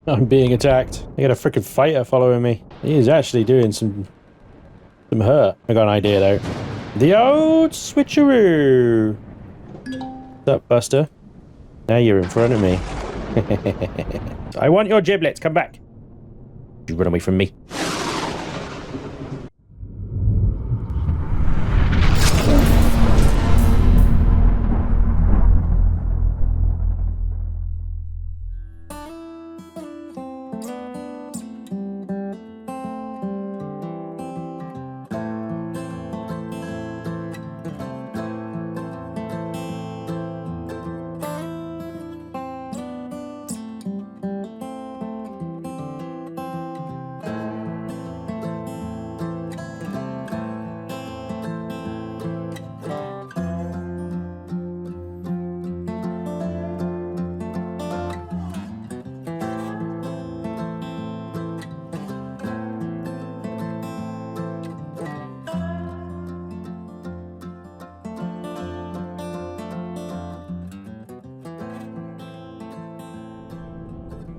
I'm being attacked. I got a freaking fighter following me. He's actually doing some hurt. I got an idea though. The old switcheroo. What's up, Buster? Now you're in front of me. I want your giblets. Come back. You run away from me.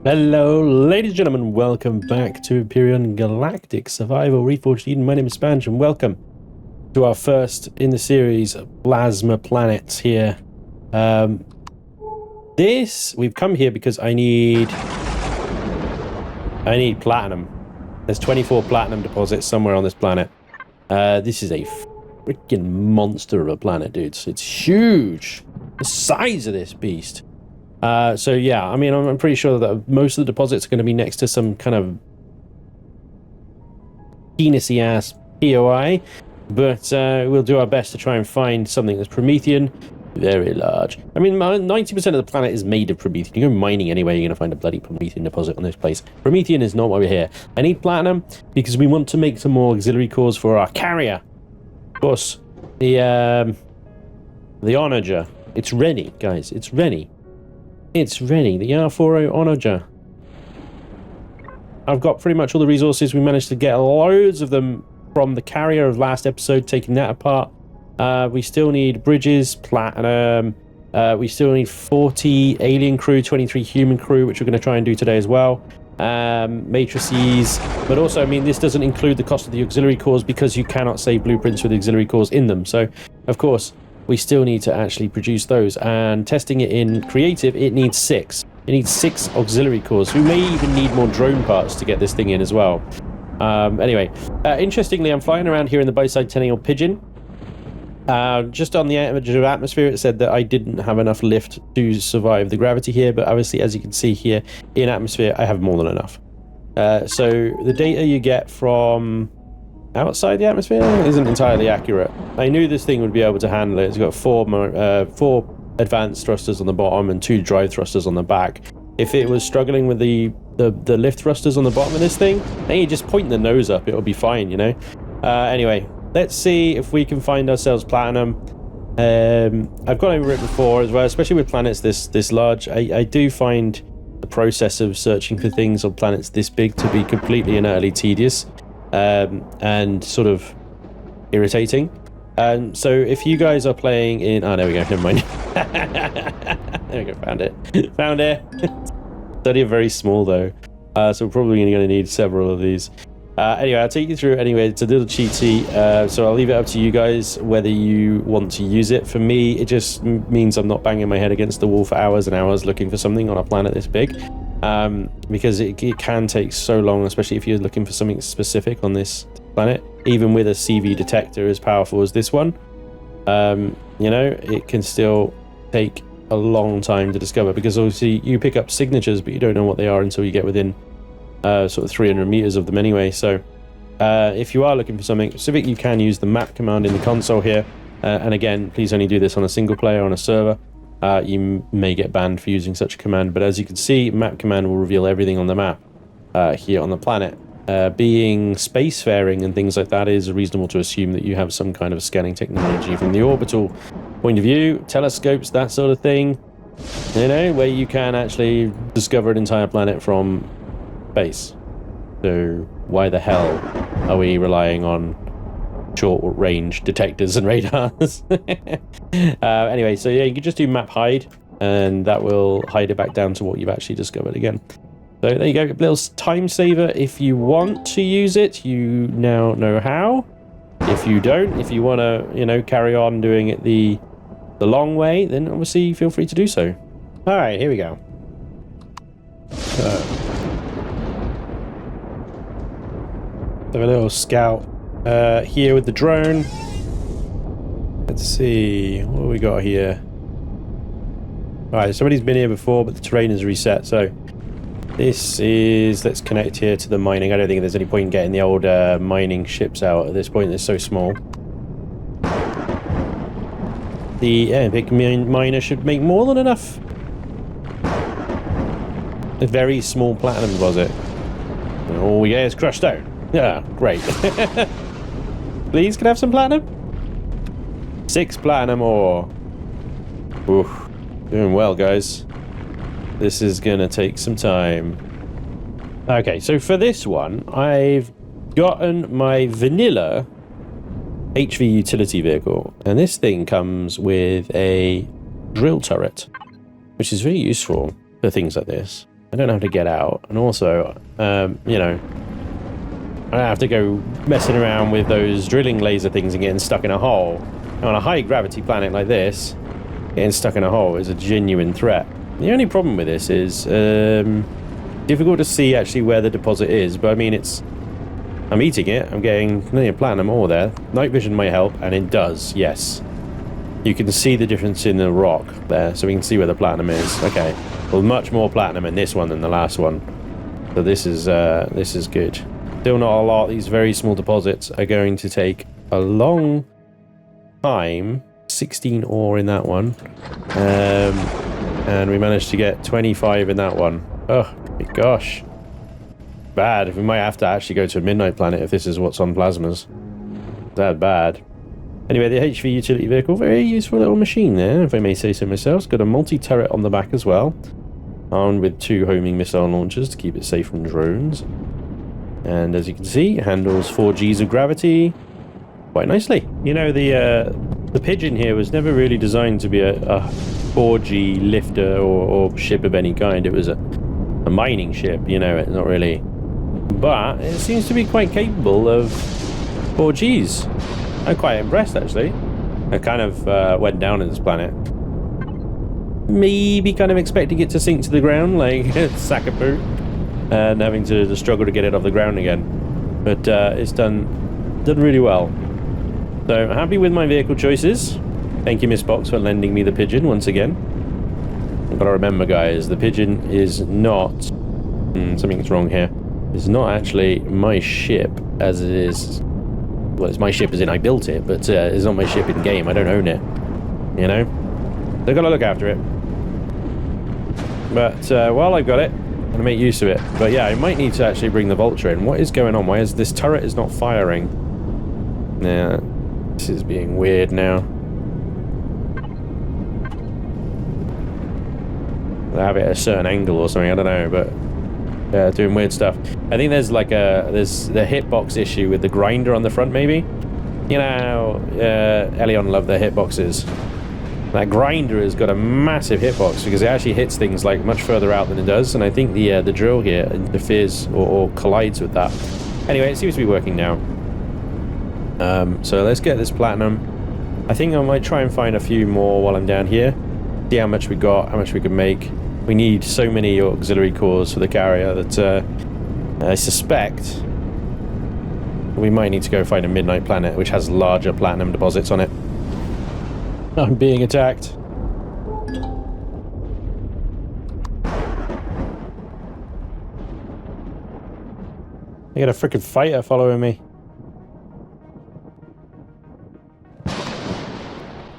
Hello, ladies and gentlemen, welcome back to Empyrion Galactic Survival Reforged Eden. My name is Spanj, and welcome to our first in the series Plasma Planets here. We've come here because I need platinum. There's 24 platinum deposits somewhere on this planet. This is a freaking monster of a planet, dudes. It's huge. The size of this beast. So yeah, I mean, I'm pretty sure that most of the deposits are going to be next to some kind of penisy ass POI, but we'll do our best to try and find something that's Promethean, very large. I mean, 90% of the planet is made of Promethean. You go mining anyway, you're going to find a bloody Promethean deposit on this place. Promethean is not why we're here. I need platinum because we want to make some more auxiliary cores for our carrier. Of course, the Onager. It's ready, guys. It's ready. It's ready, the R40 Onager. I've got pretty much all the resources. We managed to get loads of them from the carrier of last episode, taking that apart. We still need bridges, platinum. We still need 40 alien crew, 23 human crew, which we're going to try and do today as well. Matrices. But also, I mean, this doesn't include the cost of the auxiliary cores because you cannot save blueprints with auxiliary cores in them. So, of course, we still need to actually produce those, and testing it in creative, it needs 6. It needs 6 auxiliary cores. We may even need more drone parts to get this thing in as well. Anyway, interestingly, I'm flying around here in the bicentennial pigeon. Just on the edge of atmosphere, it said that I didn't have enough lift to survive the gravity here, but obviously, as you can see here in atmosphere, I have more than enough. So the data you get from outside the atmosphere isn't entirely accurate. I knew this thing would be able to handle it. It's got 4 advanced thrusters on the bottom and 2 drive thrusters on the back. If it was struggling with the lift thrusters on the bottom of this thing, then you just point the nose up, it'll be fine, you know. Anyway, let's see if we can find ourselves platinum. I've gone over it before as well, especially with planets this large. I do find the process of searching for things on planets this big to be completely and utterly tedious. And sort of irritating. So if you guys are playing in... Oh, there we go, never mind. There we go, found it. Found it. It's only very small though, so we're probably going to need several of these. Anyway, I'll take you through it anyway. It's a little cheaty, so I'll leave it up to you guys whether you want to use it. For me, it just means I'm not banging my head against the wall for hours and hours looking for something on a planet this big. Because it can take so long, especially if you're looking for something specific on this planet. Even with a CV detector as powerful as this one, you know, it can still take a long time to discover, because obviously you pick up signatures, but you don't know what they are until you get within sort of 300 meters of them anyway. So if you are looking for something specific, you can use the map command in the console here. And again, please only do this on a single player on a server. You may get banned for using such a command, but as you can see, map command will reveal everything on the map here on the planet. Being spacefaring and things like that, is reasonable to assume that you have some kind of scanning technology from the orbital point of view, telescopes, that sort of thing, you know, where you can actually discover an entire planet from space. So why the hell are we relying on short-range detectors and radars? Anyway, so yeah, you can just do map hide, and that will hide it back down to what you've actually discovered again. So there you go, a little time saver. If you want to use it, you now know how. If you don't, if you want to, you know, carry on doing it the long way, then obviously feel free to do so. All right, here we go. Have a little scout here with the drone. Let's see, what have we got here? Alright, somebody's been here before, but the terrain is reset, so this is, let's connect here to the mining. I don't think there's any point in getting the old mining ships out at this point, they're so small. The epic miner should make more than enough. A very small platinum deposit. All we get is crushed stone. Yeah, great. Please, can I have some platinum? 6 platinum ore. Oof. Doing well, guys. This is gonna take some time. Okay, so for this one, I've gotten my vanilla HV utility vehicle, and this thing comes with a drill turret, which is very useful for things like this. I don't know how to get out, and also, you know, I don't have to go messing around with those drilling laser things and getting stuck in a hole. On a high gravity planet like this, getting stuck in a hole is a genuine threat. The only problem with this is difficult to see actually where the deposit is, but I mean, I'm eating it, I'm getting plenty of platinum ore there. Night vision might help, and it does, yes. You can see the difference in the rock there, so we can see where the platinum is. Okay, well, much more platinum in this one than the last one. So this is good. Still not a lot. These very small deposits are going to take a long time. 16 ore in that one. And we managed to get 25 in that one. Oh, my gosh. Bad. We might have to actually go to a midnight planet if this is what's on plasmas. That bad. Anyway, the HV utility vehicle, very useful little machine there, if I may say so myself. It's got a multi-turret on the back as well. Armed with 2 homing missile launchers to keep it safe from drones. And as you can see, it handles 4 Gs of gravity quite nicely. You know, the Pigeon here was never really designed to be a 4G lifter or ship of any kind. It was a mining ship, you know, it's not really. But it seems to be quite capable of 4Gs. I'm quite impressed, actually. I kind of went down in this planet. Maybe kind of expecting it to sink to the ground, like a sack of poo, and having to struggle to get it off the ground again. But it's done really well. So, happy with my vehicle choices. Thank you, Miss Box, for lending me the Pigeon once again. But remember, guys, the Pigeon is not... something's wrong here. It's not actually my ship as it is... Well, it's my ship as in I built it, but it's not my ship in game. I don't own it. You know? They've got to look after it. But while I've got it, I'm going to make use of it. But yeah, I might need to actually bring the Vulture in. What is going on? Why is this turret is not firing? Nah, this is being weird now. I'll have it at a certain angle or something, I don't know, but yeah, doing weird stuff. I think there's like there's the hitbox issue with the grinder on the front, maybe. You know, Elion love their hitboxes. That grinder has got a massive hitbox because it actually hits things like much further out than it does, and I think the drill here interferes or collides with that. Anyway, it seems to be working now. So let's get this platinum. I think I might try and find a few more while I'm down here. See how much we got, how much we can make. We need so many auxiliary cores for the carrier that I suspect we might need to go find a midnight planet which has larger platinum deposits on it. I'm being attacked. I got a freaking fighter following me.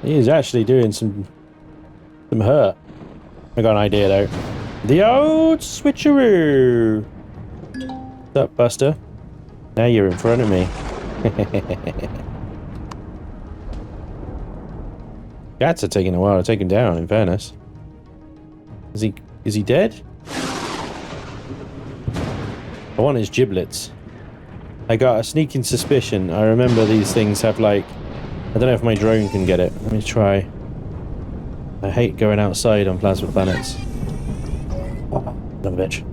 He is actually doing some hurt. I got an idea though. The old switcheroo. What's up, Buster? Now you're in front of me. Cats are taking a while to take him down, in fairness. Is he dead? I want his giblets. I got a sneaking suspicion. I remember these things have like... I don't know if my drone can get it. Let me try. I hate going outside on plasma planets. Son of a bitch.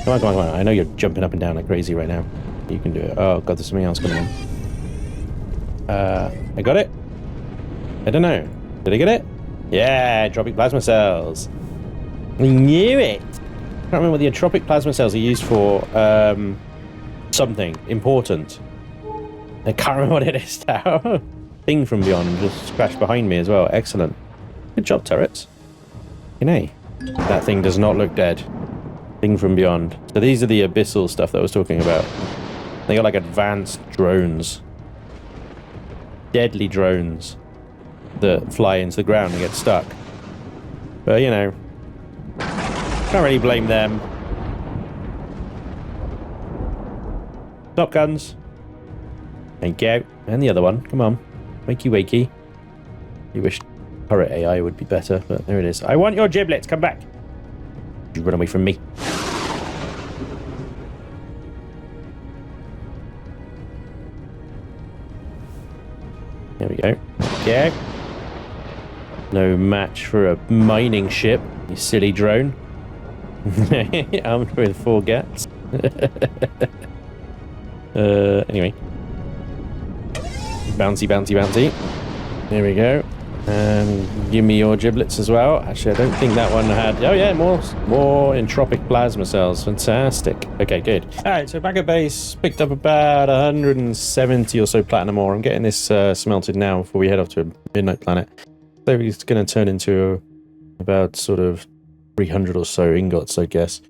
Come on, come on, come on. I know you're jumping up and down like crazy right now. You can do it. Oh, God, there's something else coming on. I got it? I don't know. Did I get it? Yeah, entropic plasma cells. I knew it. I can't remember what the entropic plasma cells are used for. Something important. I can't remember what it is now. Thing from beyond just crashed behind me as well. Excellent. Good job, turrets. Hey, that thing does not look dead. Thing from beyond. So these are the abyssal stuff that I was talking about. They got like advanced drones. Deadly drones that fly into the ground and get stuck. But, you know, can't really blame them. Top guns. Thank you. And the other one. Come on. Wakey, wakey. You wish turret AI would be better, but there it is. I want your giblets. Come back. You run away from me. There we go. Yeah. No match for a mining ship, you silly drone. Armed with 4 gats. Anyway. Bouncy, bouncy, bouncy. There we go. Give me your giblets as well. Actually, I don't think that one had... Oh, yeah, more entropic plasma cells. Fantastic. Okay, good. All right, so back at base. Picked up about 170 or so platinum ore. I'm getting this smelted now before we head off to a midnight planet. So it's going to turn into about sort of 300 or so ingots, I guess.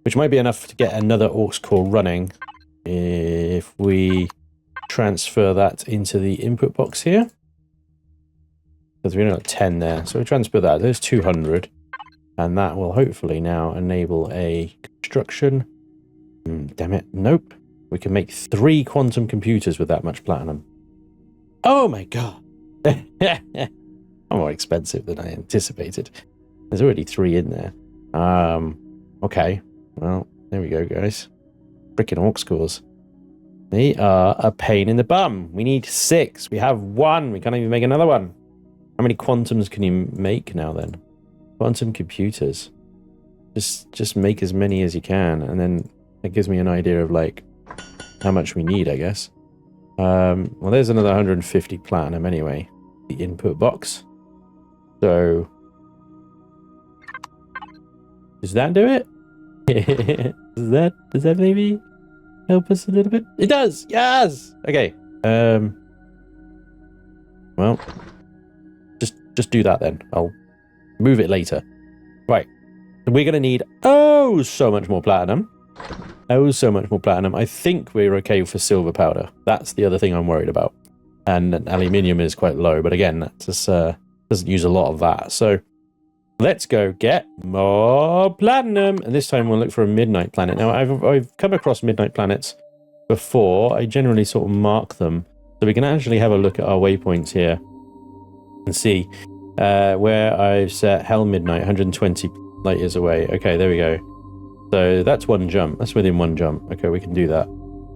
Which might be enough to get another aux core running if we transfer that into the input box here. Because we've only got 10 there. So we transfer that. There's 200. And that will hopefully now enable a construction. Damn it. Nope. We can make 3 quantum computers with that much platinum. Oh my god. More expensive than I anticipated. There's already 3 in there. Okay. Well, there we go, guys. Freaking aux cores. They are a pain in the bum. We need 6. We have 1. We can't even make another one. How many quantums can you make now then? Quantum computers. Just make as many as you can, and then that gives me an idea of like how much we need, I guess. Well, there's another 150 platinum anyway. The input box. So does that do it? does that maybe help us a little bit? It does. Yes. Okay. Well. Just do that then. I'll move it later. Right. We're going to need, so much more platinum. So much more platinum. I think we're okay for silver powder. That's the other thing I'm worried about. And aluminium is quite low, but again, that just doesn't use a lot of that. So let's go get more platinum. And this time we'll look for a midnight planet. Now, I've come across midnight planets before. I generally sort of mark them. So we can actually have a look at our waypoints here. And see where I've set Hell Midnight, 120 light years away. Okay, there we go. So that's 1 jump. That's within 1 jump. Okay, we can do that.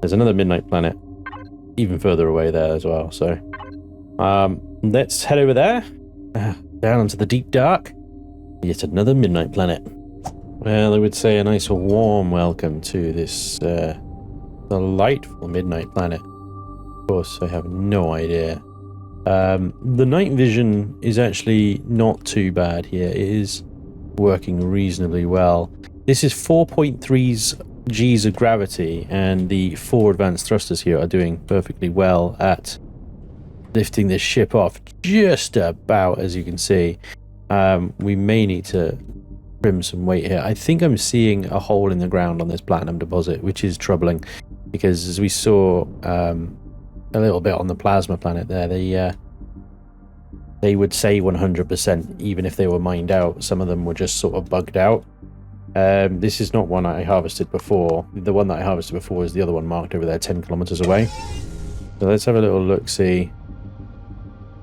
There's another midnight planet even further away there as well. So let's head over there, down into the deep dark. Yet another midnight planet. Well, I would say a nice warm welcome to this delightful midnight planet. Of course, I have no idea. The night vision is actually not too bad here. It is working reasonably well. This is 4.3 Gs of gravity, and the 4 advanced thrusters here are doing perfectly well at lifting this ship off just about, as you can see. We may need to trim some weight here. I think I'm seeing a hole in the ground on this platinum deposit, which is troubling, because as we saw a little bit on the plasma planet there, they would say 100% even if they were mined out. Some of them were just sort of bugged out. This is not one I harvested before. The one that I harvested before is the other one marked over there 10 kilometers away. So let's have a little look, see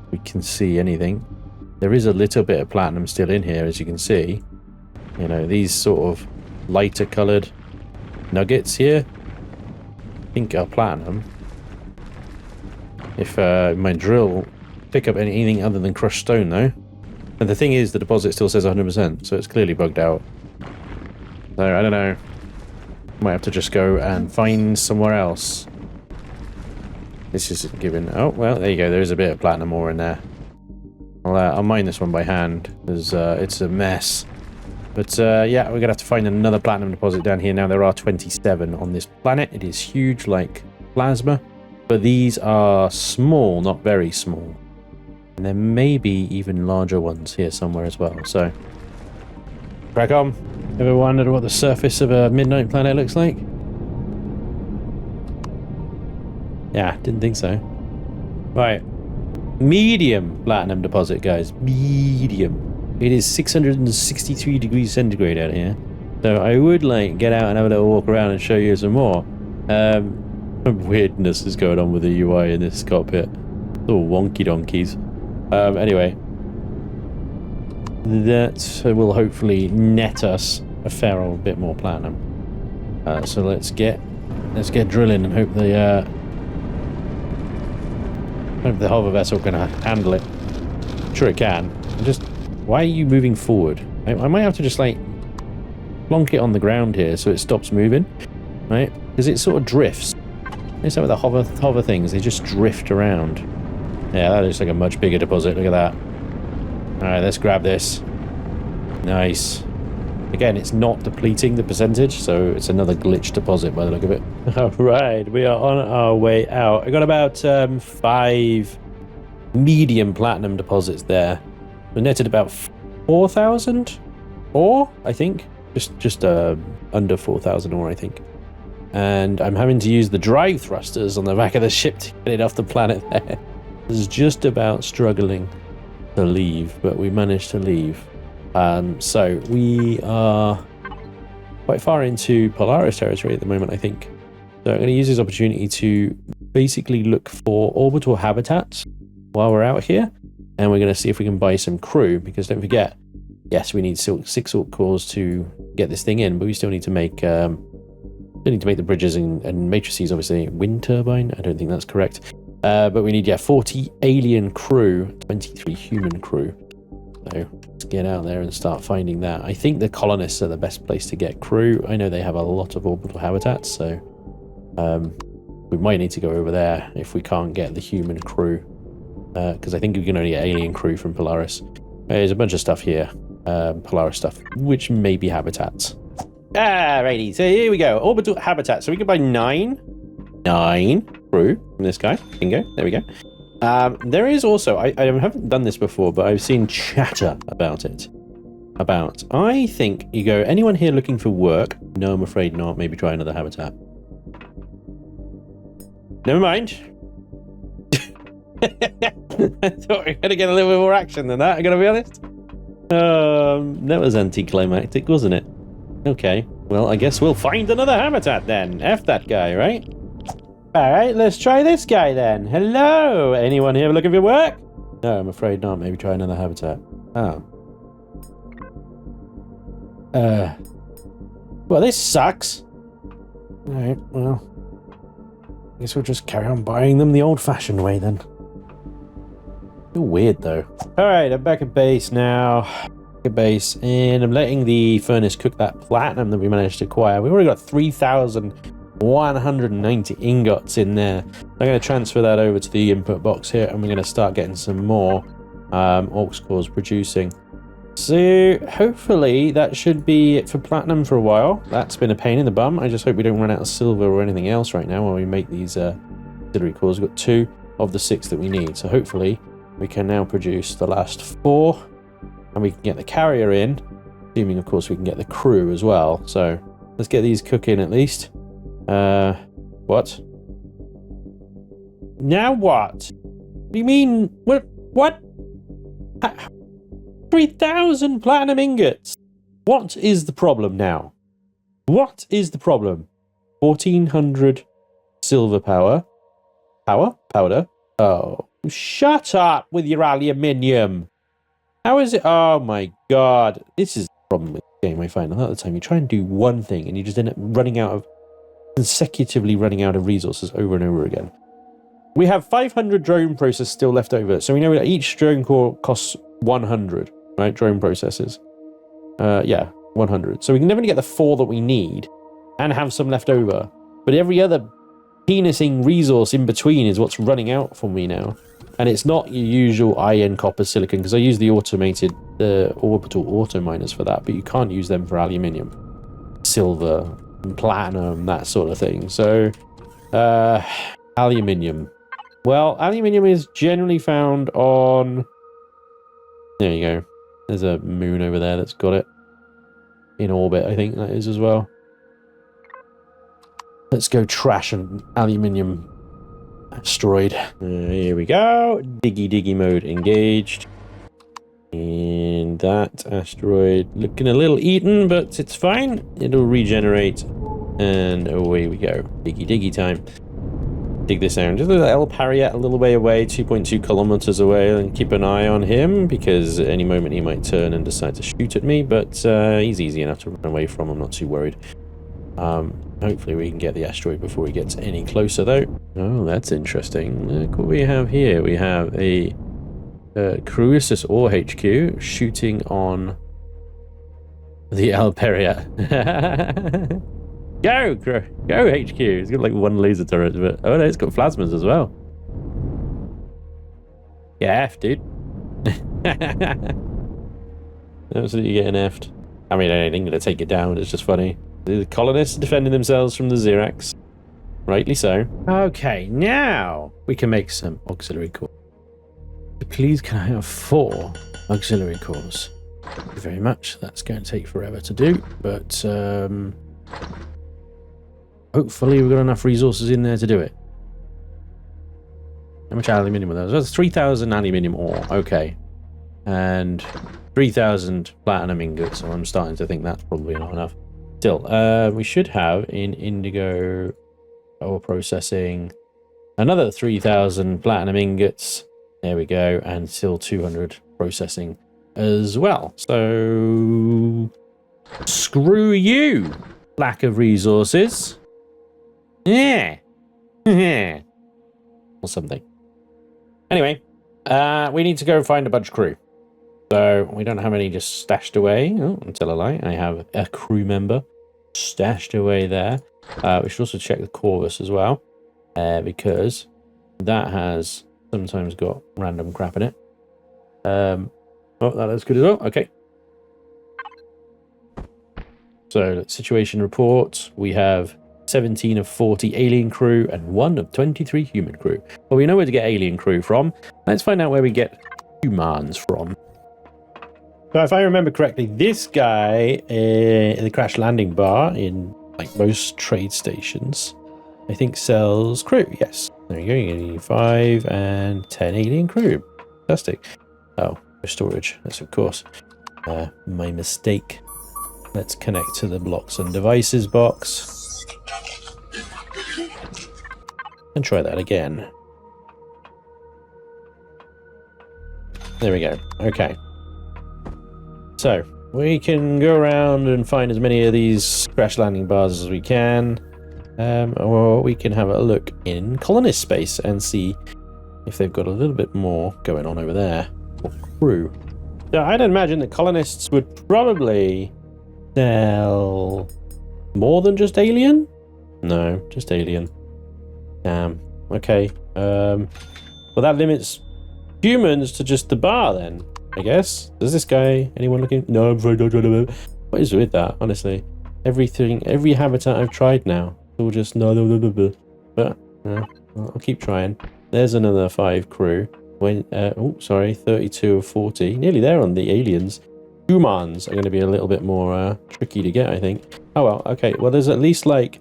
if we can see anything. There is a little bit of platinum still in here, as you can see. You know, these sort of lighter colored nuggets here I think are platinum. If my drill pick up anything other than crushed stone, though. And the thing is, the deposit still says 100%, so it's clearly bugged out. So, I don't know. Might have to just go and find somewhere else. This isn't giving... Oh, well, there you go. There is a bit of platinum ore in there. I'll mine this one by hand, because it's a mess. But, yeah, we're going to have to find another platinum deposit down here. Now, there are 27 on this planet. It is huge, like plasma. But these are small, not very small. And there may be even larger ones here somewhere as well. So, crack on. Ever wondered what the surface of a midnight planet looks like? Yeah, didn't think so. Right. Medium platinum deposit, guys. Medium. It is 663 degrees centigrade out here. So I would like get out and have a little walk around and show you some more. Weirdness is going on with the UI in this cockpit. Little wonky donkeys. Anyway. That will hopefully net us a fair old bit more platinum. So let's get drilling and hope the hover vessel can handle it. I'm sure it can. Why are you moving forward? I might have to just like plonk it on the ground here so it stops moving, right? Because it sort of drifts. It's like with the hover things, they just drift around. Yeah, that looks like a much bigger deposit. Look at that. Alright, let's grab this. Nice. Again, it's not depleting the percentage, so it's another glitch deposit by the look of it. Alright, we are on our way out. I got about 5 medium platinum deposits there. We netted about 4,000 ore, I think. Just under 4,000 ore, I think. And I'm having to use the drive thrusters on the back of the ship to get it off the planet there. I was just about struggling to leave, but we managed to leave. So we are quite far into Polaris territory at the moment, I think. So I'm going to use this opportunity to basically look for orbital habitats while we're out here. And we're going to see if we can buy some crew, because don't forget, yes, we need 6 silk cores to get this thing in, but we still need to make the bridges and matrices, obviously. Wind turbine? I don't think that's correct. But we need, 40 alien crew, 23 human crew. So let's get out there and start finding that. I think the colonists are the best place to get crew. I know they have a lot of orbital habitats, so we might need to go over there if we can't get the human crew. Because I think we can only get alien crew from Polaris. There's a bunch of stuff here, Polaris stuff, which may be habitats. Alrighty, so here we go. Orbital habitat. So we can buy 9 crew from this guy. Bingo. There we go. There is also, I haven't done this before, but I've seen chatter about it. I think you go, anyone here looking for work? No, I'm afraid not. Maybe try another habitat. Never mind. I thought we were going to get a little bit more action than that, I gotta be honest. That was anticlimactic, wasn't it? Okay, well, I guess we'll find another habitat then. F that guy, right? Alright, let's try this guy then. Hello! Anyone here looking for work? No, I'm afraid not. Maybe try another habitat. Oh. Well, this sucks. Alright, well, I guess we'll just carry on buying them the old-fashioned way then. Feel weird though. Alright, I'm back at base now. Back at base, and I'm letting the furnace cook that platinum that we managed to acquire. We've already got 3,190 ingots in there. I'm going to transfer that over to the input box here, and we're going to start getting some more aux cores producing. So hopefully that should be it for platinum for a while. That's been a pain in the bum. I just hope we don't run out of silver or anything else right now while we make these auxiliary cores. We've got 2 of the 6 that we need, so hopefully we can now produce the last 4, and we can get the carrier in, assuming of course we can get the crew as well. So let's get these cooking at least. What? Now what? What do you mean? What? 3,000 platinum ingots. What is the problem now? What is the problem? 1,400 silver powder. Oh, shut up with your aluminium. How is it? Oh my god. This is the problem with the game, I find. A lot of the time you try and do one thing and you just end up consecutively running out of resources over and over again. We have 500 drone processors still left over. So we know that each drone core costs 100, right? Drone processors. Yeah. 100. So we can definitely get the 4 that we need and have some left over. But every other penising resource in between is what's running out for me now. And it's not your usual iron, copper, silicon, because I use the automated orbital auto miners for that, but you can't use them for aluminium, silver, and platinum, that sort of thing. So, aluminium. Well, aluminium is generally found on... There you go. There's a moon over there that's got it. In orbit, I think that is as well. Let's go trash an aluminium asteroid. Here we go. Diggy mode engaged. And that asteroid looking a little eaten, but it's fine. It'll regenerate. And away we go. Diggy time. Dig this out. Just let El Pariat a little way away, 2.2 kilometers away, and keep an eye on him, because at any moment he might turn and decide to shoot at me, but he's easy enough to run away from. I'm not too worried. Hopefully we can get the asteroid before he gets any closer, though. Oh, that's interesting. Look what we have here. We have a Cruisis Ore HQ shooting on the Alperia. Go HQ. It's got like one laser turret, but oh no, it's got plasmas as well. Yeah, F, dude. Absolutely getting effed. I mean, I ain't gonna take it down. It's just funny. The colonists defending themselves from the Xerax. Rightly so. Okay, now we can make some auxiliary cores. Please, can I have 4 auxiliary cores? Thank you very much. That's going to take forever to do, but hopefully we've got enough resources in there to do it. How much aluminium were those? That's 3,000 aluminium ore. Okay. And 3,000 platinum ingots, so I'm starting to think that's probably not enough. Still, we should have in indigo ore processing another 3,000 platinum ingots. There we go, and still 200 processing as well. So screw you, lack of resources. Yeah. Or something. Anyway, we need to go find a bunch of crew. So we don't have any just stashed away. Oh, until I lie, I have a crew member stashed away there. We should also check the Corvus as well, because that has sometimes got random crap in it. Oh, that looks good as well. Okay. So, situation report. We have 17 of 40 alien crew and 1 of 23 human crew. Well, we know where to get alien crew from. Let's find out where we get humans from. So if I remember correctly, this guy in the crash landing bar in like most trade stations, I think sells crew. Yes. There you go. You're going to need 5 and 10 alien crew. Fantastic. Oh, no storage. That's of course my mistake. Let's connect to the blocks and devices box. And try that again. There we go. Okay. So, we can go around and find as many of these crash landing bars as we can. Or we can have a look in colonist space and see if they've got a little bit more going on over there. Or crew. So, I'd imagine that colonists would probably sell more than just alien? No, just alien. Damn. Okay. Well, that limits humans to just the bar then, I guess. Does this guy, anyone looking? No, I'm afraid I don't know. What is with that, honestly? Every habitat I've tried now, it's all just no. But, I'll keep trying. There's another 5 crew. Oh, sorry, 32 of 40. Nearly there on the aliens. Humans are going to be a little bit more tricky to get, I think. Oh, well, okay. Well, there's at least, like,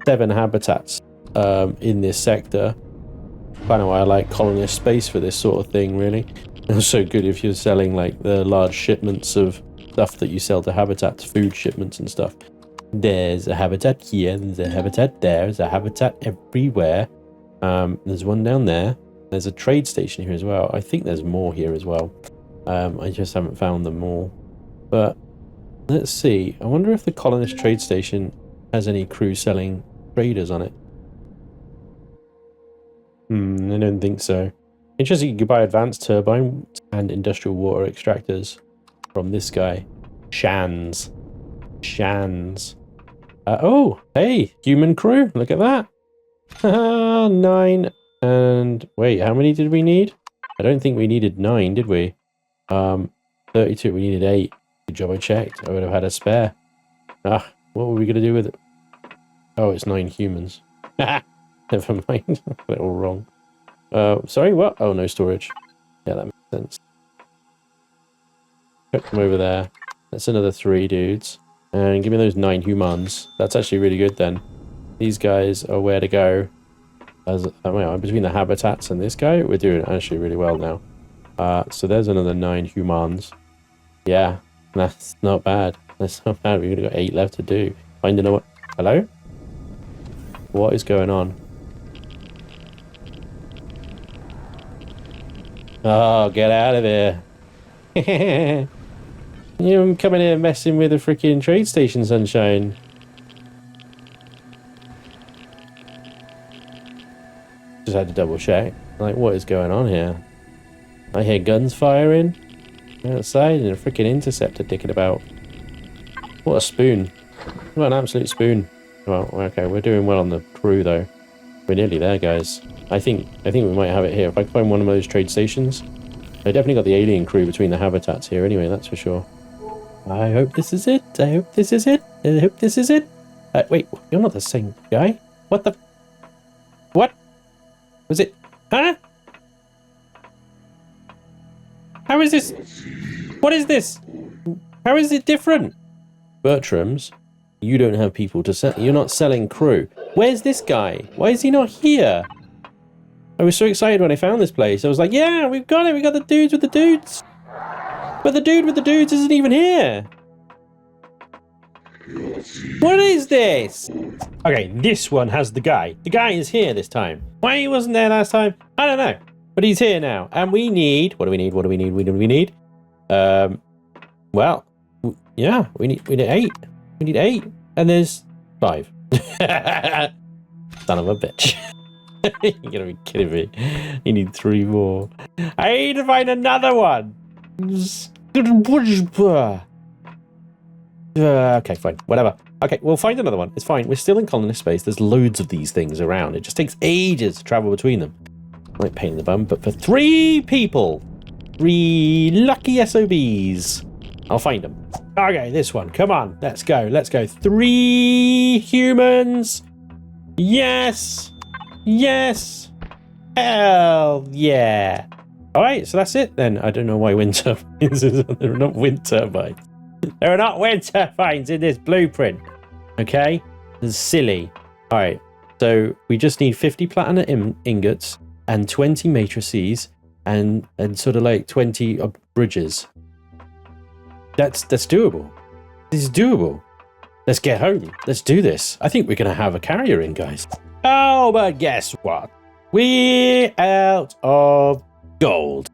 7 habitats in this sector. Kind of why I like colonist space for this sort of thing, really. It's so good if you're selling like the large shipments of stuff that you sell to habitats, food shipments and stuff. There's a habitat here, there's a habitat there, there's a habitat everywhere. There's one down there. There's a trade station here as well. I think there's more here as well. I just haven't found them all. But let's see. I wonder if the colonist trade station has any crew selling traders on it. I don't think so. Interesting, you can buy advanced turbine and industrial water extractors from this guy, Shans. Shans. Oh, hey, human crew. Look at that. 9 and... Wait, how many did we need? I don't think we needed 9, did we? 32, we needed 8. Good job I checked. I would have had a spare. Ah, what were we going to do with it? Oh, it's 9 humans. Never mind. They're all wrong. Sorry, what? Oh, no storage. Yeah, that makes sense. Put them over there. That's another 3 dudes. And give me those 9 humans. That's actually really good then. These guys are where to go. Between the habitats and this guy, we're doing actually really well now. So there's another 9 humans. Yeah, that's not bad. That's not bad. We've got 8 left to do. Find another one. Hello? What is going on? Oh, get out of here. You're coming here messing with the freaking trade station, sunshine. Just had to double check. Like, what is going on here? I hear guns firing outside and a freaking interceptor dicking about. What a spoon. What an absolute spoon. Well, okay, we're doing well on the crew though. We're nearly there, guys. I think we might have it here. If I find one of those trade stations. I definitely got the alien crew between the habitats here anyway, that's for sure. I hope this is it. I hope this is it. I hope this is it. Wait, you're not the same guy. What the... What? Was it... Huh? How is this... What is this? How is it different? Bertram's, you don't have people to sell. You're not selling crew. Where's this guy? Why is he not here? I was so excited when I found this place. I was like, yeah, we've got it. We got the dudes with the dudes. But the dude with the dudes isn't even here. What is this? Okay, this one has the guy. The guy is here this time. Why he wasn't there last time? I don't know. But he's here now. And we need... What do we need? What do we need? What do we need? Well, yeah, we need 8. We need 8. And there's 5. Son of a bitch. You're gonna be kidding me. You need 3 more. I need to find another one. Okay, fine. Whatever. Okay, we'll find another one. It's fine. We're still in colonist space. There's loads of these things around. It just takes ages to travel between them. Like pain in the bum, but for 3 people. 3 lucky SOBs. I'll find them. Okay, this one. Come on. Let's go. Let's go. 3 humans. Yes. Yes. Hell yeah. Alright, so that's it then. I don't know why wind turbines they're not wind turbines. There are not wind turbines in this blueprint. Okay? This is silly. Alright, so we just need 50 platinum ingots and 20 matrices and sort of like 20 bridges. That's doable. This is doable. Let's get home. Let's do this. I think we're going to have a carrier in, guys. Oh, but guess what? We're out of gold.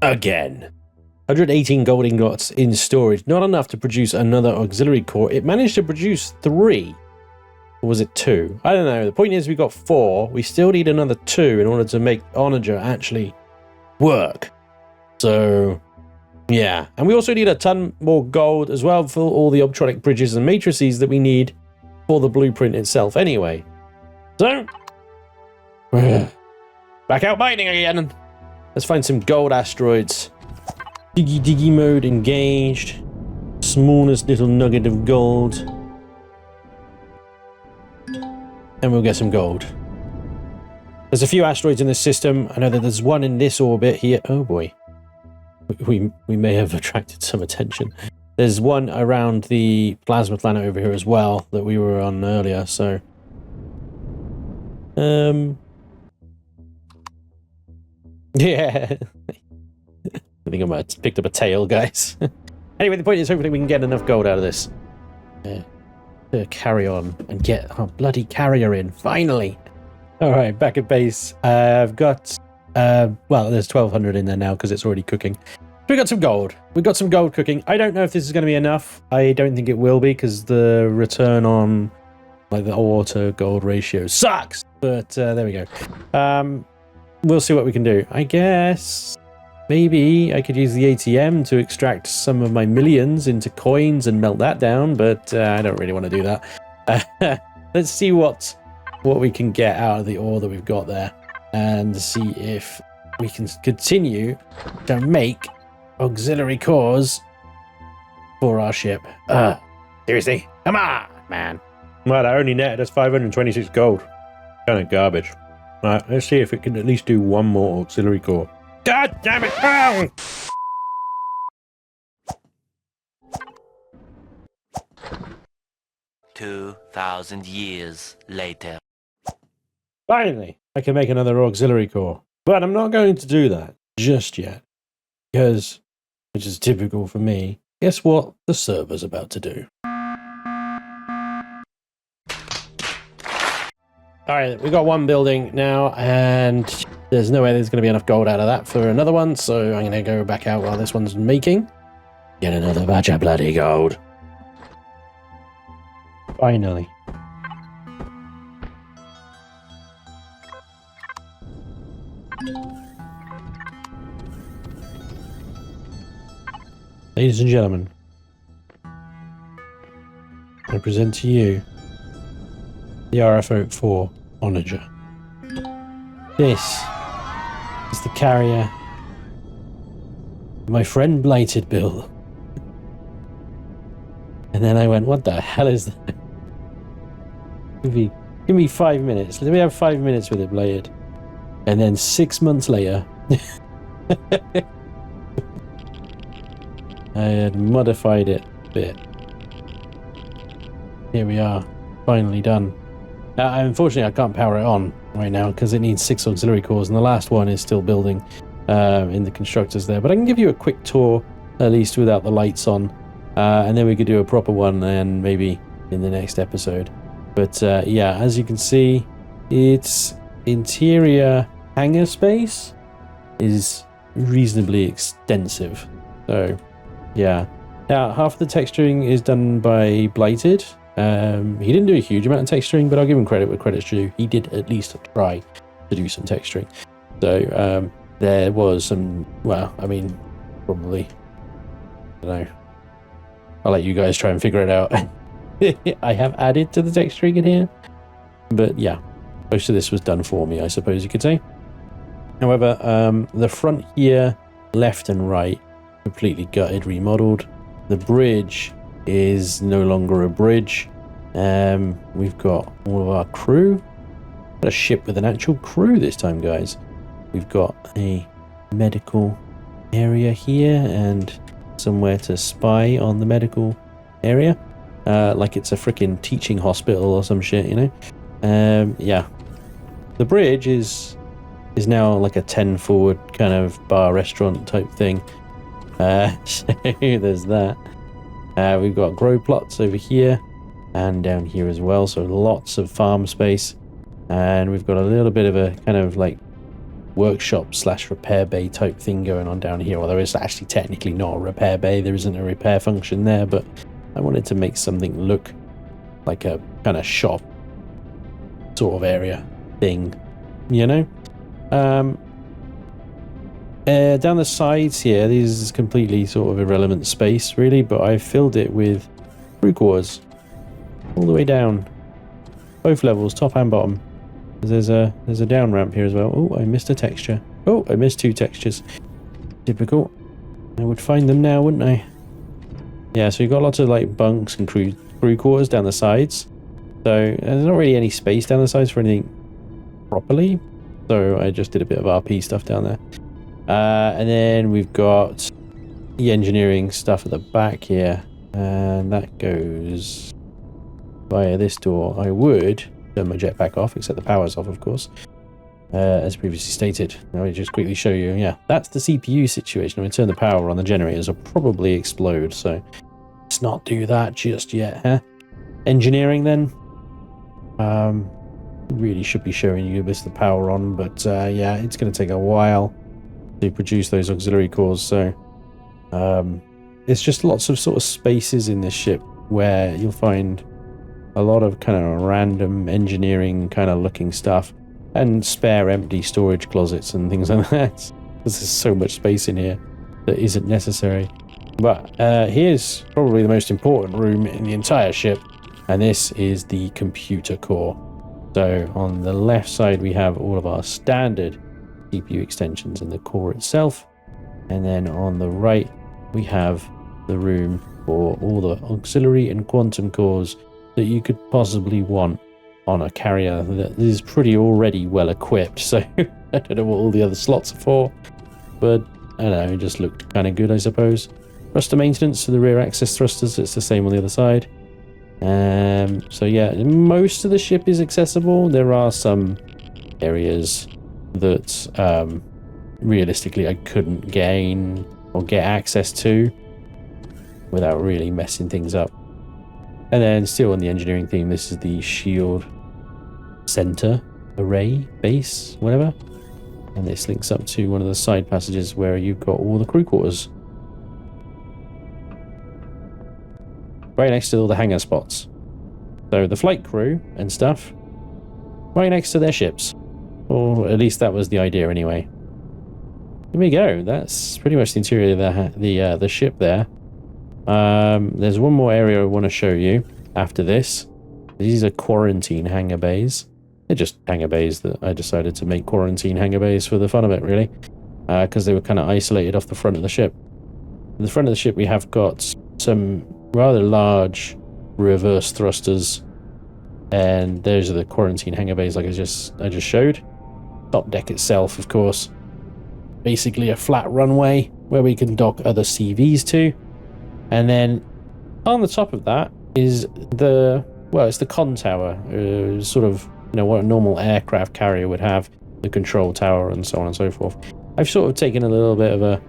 Again. 118 gold ingots in storage. Not enough to produce another auxiliary core. It managed to produce 3. Or was it 2? I don't know. The point is we got 4. We still need another 2 in order to make Onager actually work. So, yeah. And we also need a ton more gold as well for all the optronic bridges and matrices that we need for the blueprint itself anyway. So, back out mining again. Let's find some gold asteroids. Diggy mode engaged. Smallest little nugget of gold. And we'll get some gold. There's a few asteroids in this system. I know that there's one in this orbit here. Oh boy. We may have attracted some attention. There's one around the plasma planet over here as well that we were on earlier, so... Yeah. I think I might have picked up a tail, guys. Anyway, the point is hopefully we can get enough gold out of this. To carry on and get our bloody carrier in, finally. Alright, back at base. I've got... well, there's 1,200 in there now because it's already cooking. We got some gold. We got some gold cooking. I don't know if this is going to be enough. I don't think it will be because the return on like the ore to gold ratio sucks. But there we go. We'll see what we can do. I guess maybe I could use the ATM to extract some of my millions into coins and melt that down, but I don't really want to do that. Let's see what we can get out of the ore that we've got there, and see if we can continue to make auxiliary cores for our ship. Seriously? Come on, man. Well, that only netted us 526 gold. Kind of garbage. Right, let's see if it can at least do one more auxiliary core. God damn it! Oh! 2,000 years later. Finally, I can make another auxiliary core. But I'm not going to do that just yet. Because, which is typical for me, guess what the server's about to do? Alright, we got one building now, and there's no way there's going to be enough gold out of that for another one, so I'm going to go back out while this one's making. Get another batch of bloody gold. Finally. Ladies and gentlemen, I present to you the RF-04 Onager. This is the carrier my friend Blighted built. And then I went, what the hell is that? Give me 5 minutes. Let me have 5 minutes with it, Blighted. And then 6 months later, I had modified it a bit. Here we are, finally done. Unfortunately, I can't power it on right now because it needs 6 auxiliary cores, and the last one is still building in the constructors there. But I can give you a quick tour, at least without the lights on, and then we could do a proper one and maybe in the next episode. But yeah, as you can see, its interior hangar space is reasonably extensive. So yeah. Now, half of the texturing is done by Blighted. He didn't do a huge amount of texturing, but I'll give him credit where credit's due. He did at least try to do some texturing. So there was some, well, I mean, probably, I don't know. I'll let you guys try and figure it out. I have added to the texturing in here, but yeah, most of this was done for me, I suppose you could say. However, the front here, left and right, completely gutted, remodeled. The bridge is no longer a bridge. We've got all of our crew. Got a ship with an actual crew this time, guys. We've got a medical area here and somewhere to spy on the medical area. Like it's a freaking teaching hospital or some shit, you know? Yeah. The bridge is now like a 10 forward kind of bar restaurant type thing. So there's that. We've got grow plots over here and down here as well, so lots of farm space, and we've got a little bit of a kind of like workshop slash repair bay type thing going on down here, although it's actually technically not a repair bay. There isn't a repair function there, but I wanted to make something look like a kind of shop sort of area thing, you know. Down the sides here, this is completely sort of irrelevant space really, but I filled it with crew quarters all the way down, both levels, top and bottom. There's a down ramp here as well. Oh, I missed a texture. Oh, I missed 2 textures. Typical. I would find them now, wouldn't I? Yeah, so you've got lots of like bunks and crew quarters down the sides. So there's not really any space down the sides for anything properly. So I just did a bit of RP stuff down there. And then we've got the engineering stuff at the back here, and that goes via this door. I would turn my jetpack off, except the power's off, of course, as previously stated. Now, I'll just quickly show you. Yeah, that's the CPU situation. I'm going to turn the power on. The generators will probably explode, so let's not do that just yet, huh? Engineering, then. Really should be showing you this the power on, but yeah, it's going to take a while to produce those auxiliary cores, so it's just lots of sort of spaces in this ship where you'll find a lot of kind of random engineering kind of looking stuff and spare empty storage closets and things like that. because there's so much space in here that isn't necessary. But here's probably the most important room in the entire ship, and this is the computer core. So on the left side we have all of our standard CPU extensions in the core itself, and then on the right we have the room for all the auxiliary and quantum cores that you could possibly want on a carrier that is pretty already well equipped. So I don't know what all the other slots are for, but I don't know, it just looked kind of good, I suppose. Thruster maintenance for the rear access thrusters, it's the same on the other side. So yeah, most of the ship is accessible. There are some areas that realistically I couldn't gain or get access to without really messing things up. And then still on the engineering theme, this is the shield center array base, whatever. And this links up to one of the side passages where you've got all the crew quarters. Right next to all the hangar spots. So the flight crew and stuff, right next to their ships. Or at least that was the idea anyway. There we go. That's pretty much the interior of the ship there. There's one more area I want to show you after this. These are quarantine hangar bays. They're just hangar bays that I decided to make quarantine hangar bays for the fun of it, really. Because they were kind of isolated off the front of the ship. In the front of the ship we have got some rather large reverse thrusters, and those are the quarantine hangar bays like I just showed. Top deck itself, of course, basically a flat runway where we can dock other CVs to, and then on the top of that is it's the con tower, sort of, you know, what a normal aircraft carrier would have, the control tower and so on and so forth. I've sort of taken a little bit of a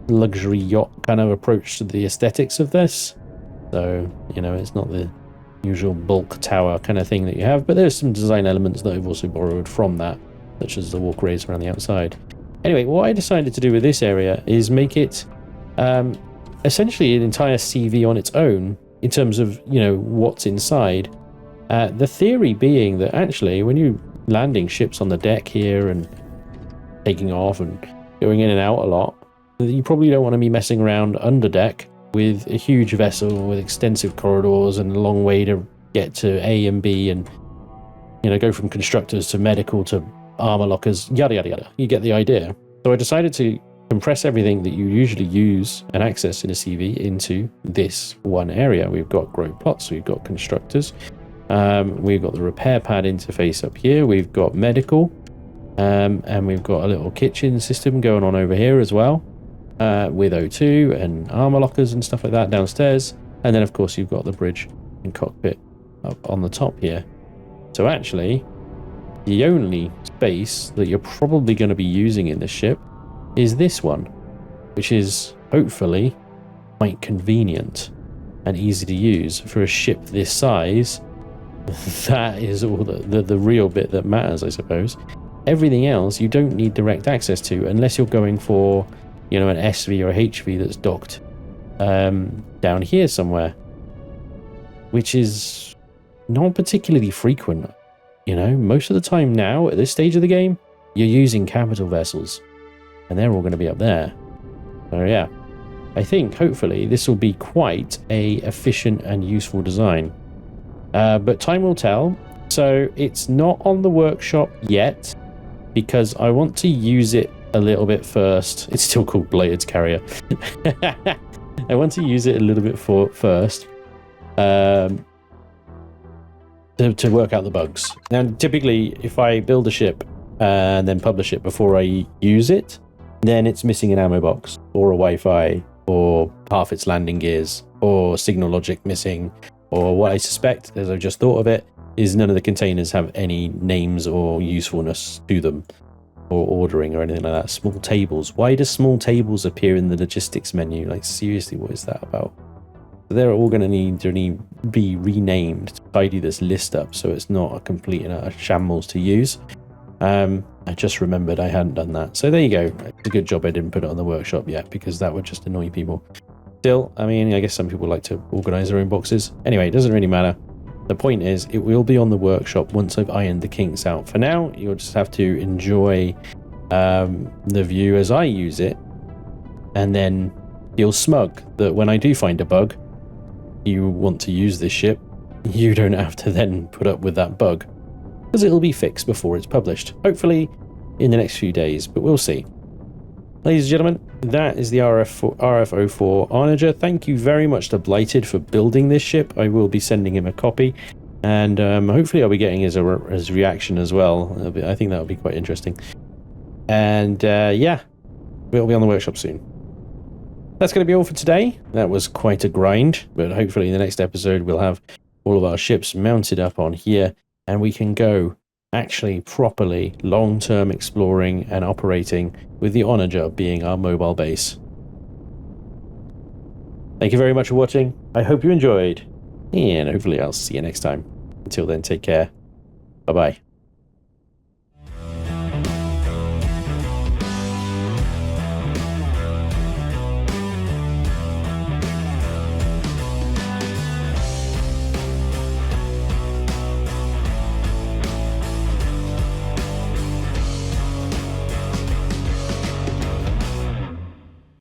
luxury yacht kind of approach to the aesthetics of this, so you know, it's not the usual bulk tower kind of thing that you have, but there's some design elements that I've also borrowed from that, such as the walkways around the outside. Anyway, what I decided to do with this area is make it essentially an entire CV on its own in terms of, you know, what's inside. The theory being that actually when you're landing ships on the deck here and taking off and going in and out a lot, you probably don't want to be messing around under deck with a huge vessel with extensive corridors and a long way to get to A and B, and, you know, go from constructors to medical to armor lockers, yada yada yada. You get the idea. So I decided to compress everything that you usually use and access in a CV into this one area. We've got grow plots, we've got constructors, we've got the repair pad interface up here, we've got medical, and we've got a little kitchen system going on over here as well, with O2 and armor lockers and stuff like that downstairs. And then of course you've got the bridge and cockpit up on the top here. So actually the only space that you're probably going to be using in this ship is this one, which is hopefully quite convenient and easy to use for a ship this size. That is all the real bit that matters, I suppose. Everything else you don't need direct access to unless you're going for, you know, an SV or a HV that's docked down here somewhere, which is not particularly frequent. You know, most of the time now at this stage of the game, you're using capital vessels, and they're all going to be up there. So yeah, I think hopefully this will be quite a efficient and useful design. But time will tell. So it's not on the workshop yet because I want to use it a little bit first. It's still called Bladed's Carrier. I want to use it a little bit first to work out the bugs. Now, typically, if I build a ship and then publish it before I use it, then it's missing an ammo box or a Wi-Fi or half its landing gears or signal logic missing, or what I suspect, as I've just thought of it, is none of the containers have any names or usefulness to them, or ordering or anything like that. Small tables. Why do small tables appear in the logistics menu? Like, seriously, what is that about? They're all going to need to be renamed to tidy this list up so it's not a complete and utter shambles to use. I just remembered I hadn't done that. So there you go. It's a good job I didn't put it on the workshop yet, because that would just annoy people. Still, I mean, I guess some people like to organize their own boxes. Anyway, it doesn't really matter. The point is, it will be on the workshop once I've ironed the kinks out. For now, you'll just have to enjoy the view as I use it, and then feel smug that when I do find a bug, you want to use this ship, you don't have to then put up with that bug, because it'll be fixed before it's published. Hopefully in the next few days, but we'll see. Ladies and gentlemen, that is the RF04 Onager. Thank you very much to Blighted for building this ship. I will be sending him a copy, and hopefully I'll be getting his reaction as well. I think that'll be quite interesting. And yeah, we'll be on the workshop soon. That's going to be all for today. That was quite a grind, but hopefully in the next episode we'll have all of our ships mounted up on here, and we can go actually properly long-term exploring and operating with the Onager being our mobile base. Thank you very much for watching. I hope you enjoyed, and hopefully I'll see you next time. Until then, take care. Bye-bye.